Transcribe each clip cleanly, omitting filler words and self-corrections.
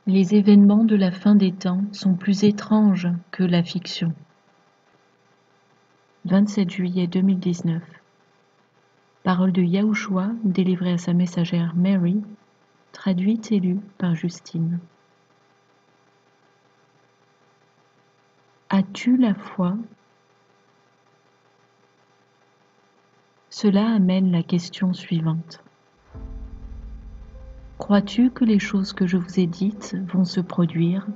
Les événements de la fin des temps sont plus étranges que la fiction. 27 juillet 2019. Parole de Yahushua délivrée à sa messagère Mary, traduite et lue par Justine. As-tu la foi? Cela amène la question suivante. Crois-tu que les choses que je vous ai dites vont se produire?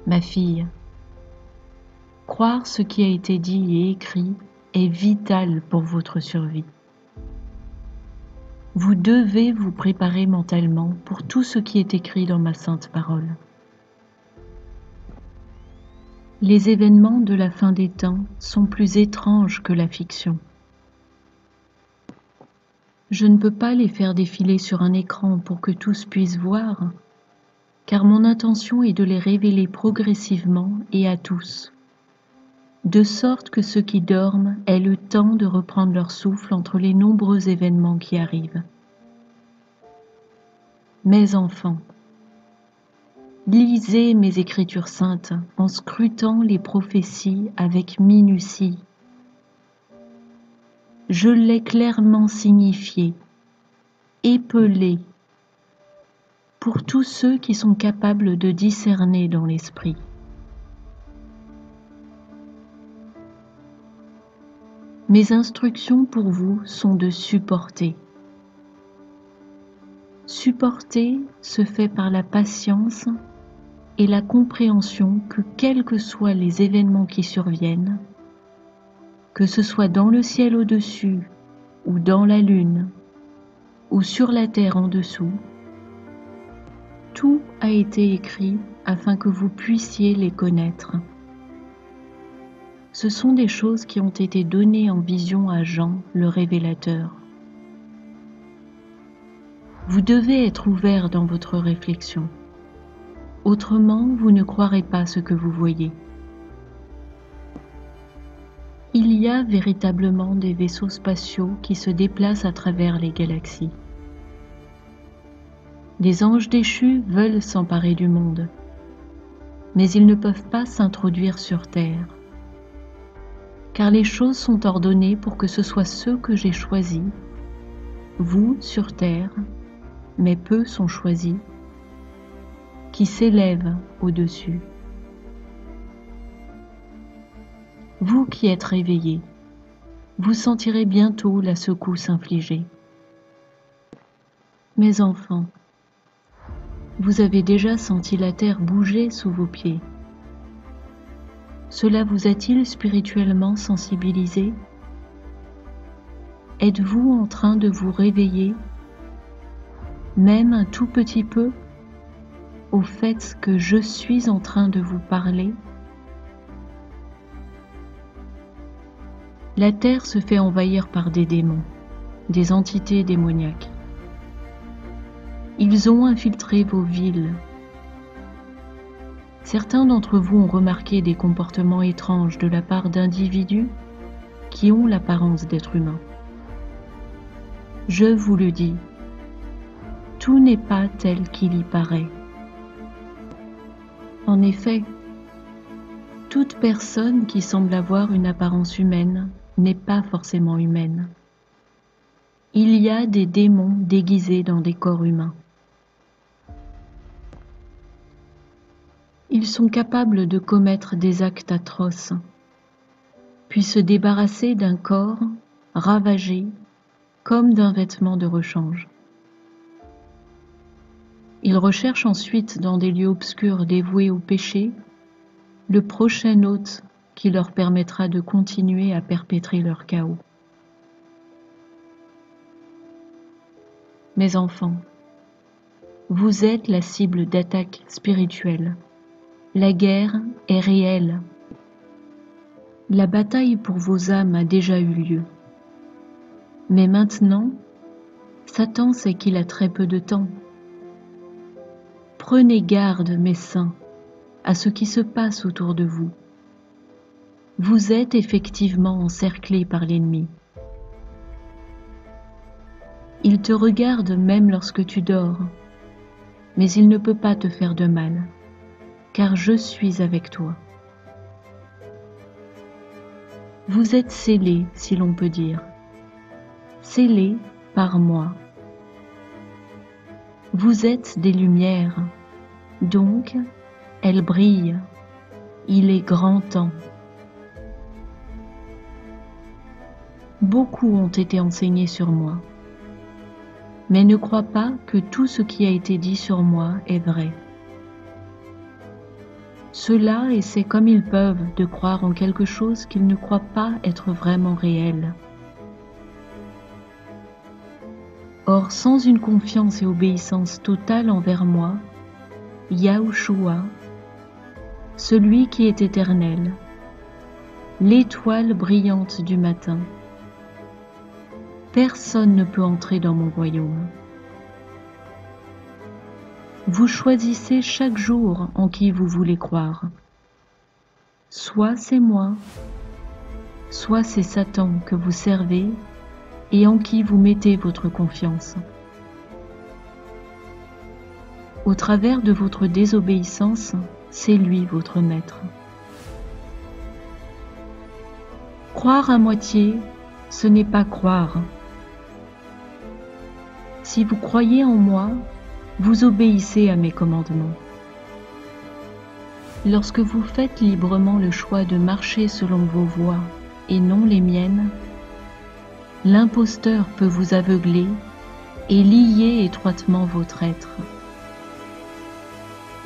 Ma fille, croire ce qui a été dit et écrit est vital pour votre survie. Vous devez vous préparer mentalement pour tout ce qui est écrit dans ma sainte parole. Les événements de la fin des temps sont plus étranges que la fiction. Je ne peux pas les faire défiler sur un écran pour que tous puissent voir, car mon intention est de les révéler progressivement et à tous, de sorte que ceux qui dorment aient le temps de reprendre leur souffle entre les nombreux événements qui arrivent. Mes enfants, lisez mes Écritures saintes en scrutant les prophéties avec minutie. Je l'ai clairement signifié, épelé, pour tous ceux qui sont capables de discerner dans l'esprit. Mes instructions pour vous sont de supporter. Supporter se fait par la patience et la compréhension que quels que soient les événements qui surviennent, que ce soit dans le ciel au-dessus, ou dans la lune, ou sur la terre en dessous, tout a été écrit afin que vous puissiez les connaître. Ce sont des choses qui ont été données en vision à Jean, le révélateur. Vous devez être ouvert dans votre réflexion. Autrement, vous ne croirez pas ce que vous voyez. Il y a véritablement des vaisseaux spatiaux qui se déplacent à travers les galaxies. Les anges déchus veulent s'emparer du monde, mais ils ne peuvent pas s'introduire sur Terre, car les choses sont ordonnées pour que ce soit ceux que j'ai choisis, vous sur Terre, mais peu sont choisis, qui s'élèvent au-dessus. Vous qui êtes réveillés, vous sentirez bientôt la secousse infligée. Mes enfants, vous avez déjà senti la terre bouger sous vos pieds. Cela vous a-t-il spirituellement sensibilisé? Êtes-vous en train de vous réveiller, même un tout petit peu, au fait que je suis en train de vous parler? La terre se fait envahir par des démons, des entités démoniaques. Ils ont infiltré vos villes. Certains d'entre vous ont remarqué des comportements étranges de la part d'individus qui ont l'apparence d'êtres humains. Je vous le dis, tout n'est pas tel qu'il y paraît. En effet, toute personne qui semble avoir une apparence humaine n'est pas forcément humaine. Il y a des démons déguisés dans des corps humains. Ils sont capables de commettre des actes atroces, puis se débarrasser d'un corps ravagé comme d'un vêtement de rechange. Ils recherchent ensuite dans des lieux obscurs dévoués au péché le prochain hôte qui leur permettra de continuer à perpétrer leur chaos. Mes enfants, vous êtes la cible d'attaque spirituelle. La guerre est réelle. La bataille pour vos âmes a déjà eu lieu. Mais maintenant, Satan sait qu'il a très peu de temps. Prenez garde, mes saints, à ce qui se passe autour de vous. Vous êtes effectivement encerclés par l'ennemi. Il te regarde même lorsque tu dors. mais il ne peut pas te faire de mal, car je suis avec toi. Vous êtes scellés, si l'on peut dire, scellés par moi. Vous êtes des lumières, donc elles brillent. Il est grand temps. Beaucoup ont été enseignés sur moi, mais ne crois pas que tout ce qui a été dit sur moi est vrai. Ceux-là essaient comme ils peuvent de croire en quelque chose qu'ils ne croient pas être vraiment réel. Or, sans une confiance et obéissance totale envers moi, Yahushua, celui qui est éternel, l'étoile brillante du matin, personne ne peut entrer dans mon royaume. Vous choisissez chaque jour en qui vous voulez croire. Soit c'est moi, soit c'est Satan que vous servez et en qui vous mettez votre confiance. Au travers de votre désobéissance, c'est lui votre maître. Croire à moitié, ce n'est pas croire. Si vous croyez en moi, vous obéissez à mes commandements. Lorsque vous faites librement le choix de marcher selon vos voies et non les miennes, l'imposteur peut vous aveugler et lier étroitement votre être.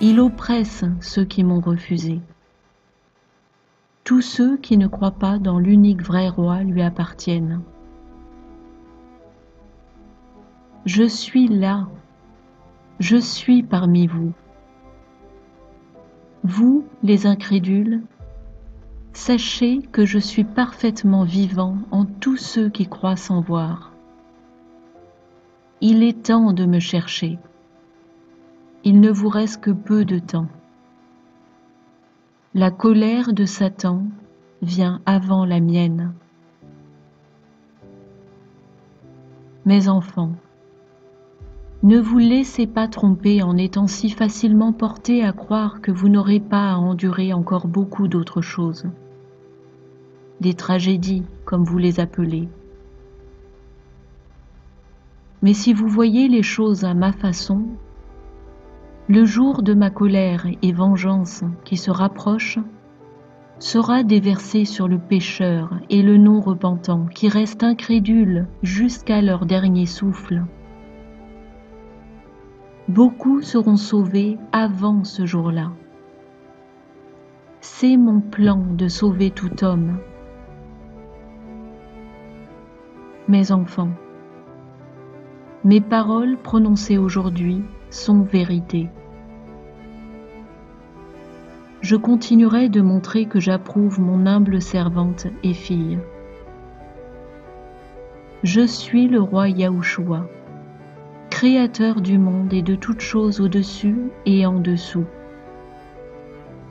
Il oppresse ceux qui m'ont refusé. Tous ceux qui ne croient pas dans l'unique vrai roi lui appartiennent. Je suis là, je suis parmi vous. Vous, les incrédules, sachez que je suis parfaitement vivant en tous ceux qui croient sans voir. Il est temps de me chercher. Il ne vous reste que peu de temps. La colère de Satan vient avant la mienne. Mes enfants, ne vous laissez pas tromper en étant si facilement portés à croire que vous n'aurez pas à endurer encore beaucoup d'autres choses. Des tragédies, comme vous les appelez. Mais si vous voyez les choses à ma façon, le jour de ma colère et vengeance qui se rapproche sera déversé sur le pécheur et le non repentant qui restent incrédules jusqu'à leur dernier souffle. Beaucoup seront sauvés avant ce jour-là. C'est mon plan de sauver tout homme. Mes enfants, mes paroles prononcées aujourd'hui sont vérité. Je continuerai de montrer que j'approuve mon humble servante et fille. Je suis le roi Yahushua, créateur du monde et de toutes choses au-dessus et en dessous.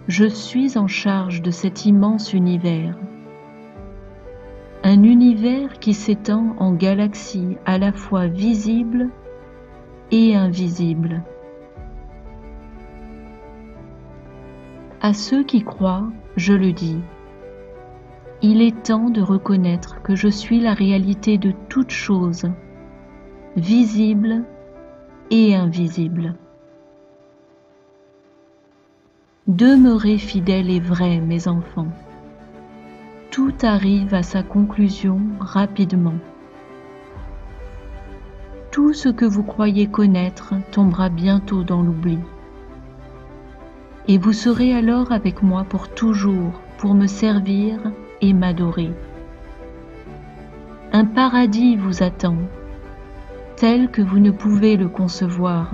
Je suis en charge de cet immense univers. Un univers qui s'étend en galaxies à la fois visibles et invisibles. À ceux qui croient, je le dis, il est temps de reconnaître que je suis la réalité de toutes choses, visibles et invisibles. Demeurez fidèles et vrais, mes enfants. Tout arrive à sa conclusion rapidement. Tout ce que vous croyez connaître tombera bientôt dans l'oubli. Et vous serez alors avec moi pour toujours, pour me servir et m'adorer. Un paradis vous attend, tel que vous ne pouvez le concevoir.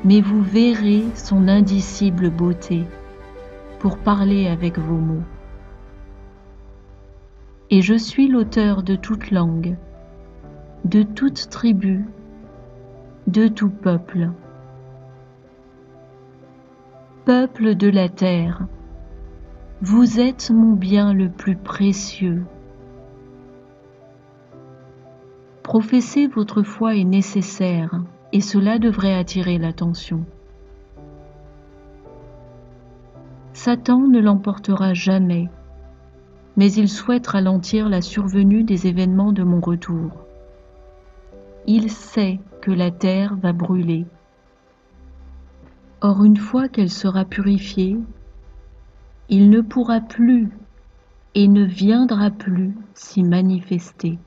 Mais vous verrez son indicible beauté pour parler avec vos mots. Et je suis l'auteur de toute langue, de toute tribu, de tout peuple. Peuple de la terre, vous êtes mon bien le plus précieux. Professer votre foi est nécessaire et cela devrait attirer l'attention. Satan ne l'emportera jamais, mais il souhaite ralentir la survenue des événements de mon retour. Il sait que la terre va brûler. Or, une fois qu'elle sera purifiée, il ne pourra plus et ne viendra plus s'y manifester.